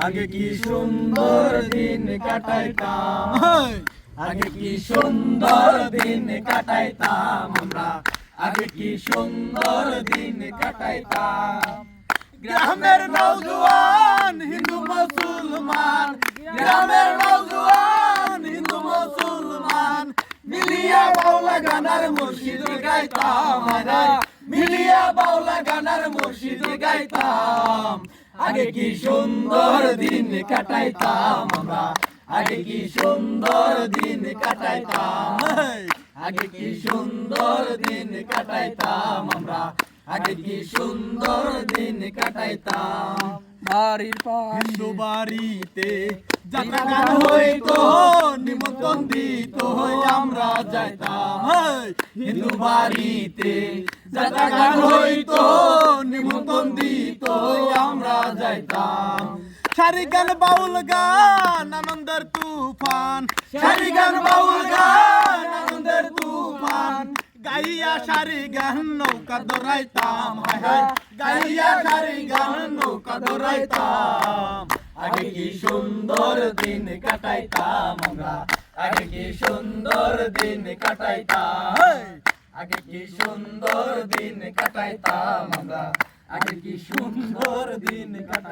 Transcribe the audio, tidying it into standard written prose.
আগে কি সুন্দর দিন কাটাইতাম, আগে কি সুন্দর দিন কাটাইতাম আমরা, আগে কি সুন্দর দিন কাটাইতাম। গ্রামের নওজোয়ান হিন্দু মুসলমান, গ্রামের নওজোয়ান হিন্দু মুসলমান মিলিয়া বাউলা গানার মুর্শিদ গাইতাম, মিলিয়া বাউলা গানার মুর্শিদ গাইতাম। আগে কি সুন্দর দিন কাটাইতাম আমরা, আগে কি সুন্দর দিন কাটাইতাম, আগে কি সুন্দর দিন কাটাইতাম আমরা, আগে কি সুন্দর দিন কাটাইতাম। বাড়ির পাশে হিন্দু বাড়িতে যাত্রা গান হইতো, নিমন্ত্রণ দিত আমরা যাইতাম। হিন্দু বাড়িতে যাত্রা গান হইতো, নিমন্ত্রণ দিত আমরা যাইতাম। সারি গান বাউল গান আনন্দের তুফান, সারি গান বাউল গান আনন্দের তুফান গাইয়া সারি গান নৌকা দৌড়াইতাম, গাইয়া সারি গান নৌকা দৌড়াইতাম। আগে কি সুন্দর দিন কাটাইতাম আমরা, আগে কি সুন্দর দিন কাটাইতাম, আগে কি সুন্দর দিন কাটাইতাম আমরা, আগে কি সুন্দর দিন কাটাইতাম।